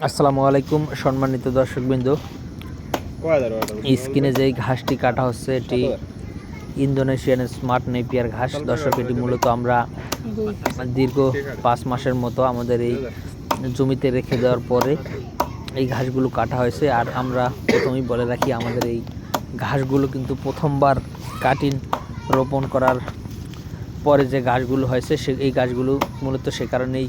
আসসালামু আলাইকুম সম্মানিত দর্শকবৃন্দ। স্ক্রিনে যেই ঘাসটি কাটা হচ্ছে এটি ইন্দোনেশিয়ান স্মার্ট নেপিয়ার ঘাস। দর্শক, এটি মূলত আমরা দীর্ঘ 5 মাসের মতো আমাদের এই জমিতে রেখে দেওয়ার পরে এই ঘাসগুলো কাটা হয়েছে। আর আমরা প্রথমেই বলে রাখি, আমাদের এই ঘাসগুলো কিন্তু প্রথমবার কাটিং রোপণ করার পরে যে গাছগুলো হয়েছে এই গাছগুলো মূলত সে কারণেই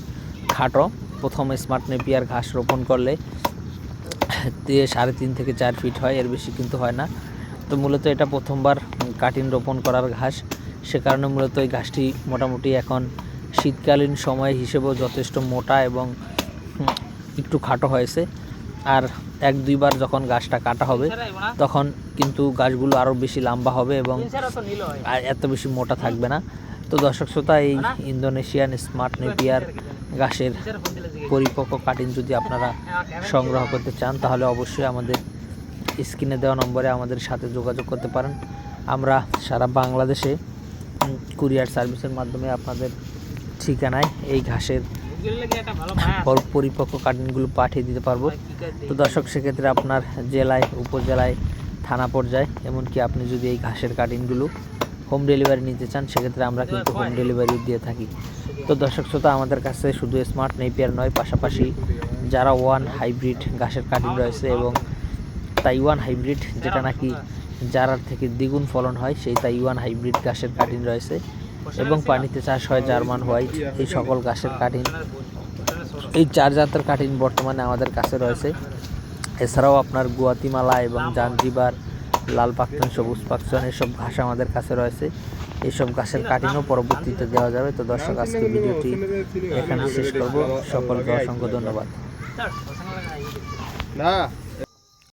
খাটো। প্রথম স্মার্ট নেপিয়ার ঘাস রোপণ করলে 3.5 থেকে 4 ফিট হয়, এর বেশি কিন্তু হয় না। তো মূলত এটা প্রথমবার কাটিং রোপণ করার ঘাস, সে কারণে মূলত এই ঘাসটি মোটামুটি এখন শীতকালীন সময় হিসেবেও যথেষ্ট মোটা এবং একটু খাটো হয়েছে। আর 1-2 বার যখন গাছটা কাটা হবে তখন কিন্তু গাছগুলো আরও বেশি লম্বা হবে এবং এত বেশি মোটা থাকবে না। তো দর্শক শ্রোতা, এই ইন্দোনেশিয়ান স্মার্ট নেপিয়ার ঘাসের পরিপক্ক কাটিং যদি আপনারা সংগ্রহ করতে চান তাহলে অবশ্যই আমাদের স্ক্রিনে দেওয়া নম্বরে আমাদের সাথে যোগাযোগ করতে পারেন। আমরা সারা বাংলাদেশে কুরিয়ার সার্ভিসের মাধ্যমে আপনাদের ঠিকানায় এই ঘাসের পরিপক্ক কাটিংগুলো পাঠিয়ে দিতে পারবো। তো দর্শক, সেক্ষেত্রে আপনার জেলায়, উপজেলায়, থানা পর্যায়ে, এমনকি আপনি যদি এই ঘাসের কাটিংগুলো হোম ডেলিভারি নিতে চান সেক্ষেত্রে আমরা কিন্তু হোম ডেলিভারি দিয়ে থাকি। তো দর্শক শ্রোতা, আমাদের কাছে শুধু স্মার্ট নেপিয়ার নয়, পাশাপাশি যারা ওয়ান হাইব্রিড ঘাসের কাটিং রয়েছে এবং তাইওয়ান হাইব্রিড, যেটা নাকি জারার থেকে দ্বিগুণ ফলন হয়, সেই তাইওয়ান হাইব্রিড ঘাসের কাটিং রয়েছে এবং পানিতে চাষ হয় জার্মান হোয়াইট, এই সকল ঘাসের কাটিং, এই 4 জাতের কাটিং বর্তমানে আমাদের কাছে রয়েছে। এছাড়াও আপনার গুয়াতিমালা এবং জাঞ্জিবার, লাল পাকচন, সবুজ পাকচন, এসব ঘাস আমাদের কাছে রয়েছে। এইসব ঘাসের কাটিংও পরবর্তীতে দেওয়া যাবে। তো দর্শক, আজকে ভিডিওটি এখানে শেষ করব। সকলকে অসংখ্য ধন্যবাদ।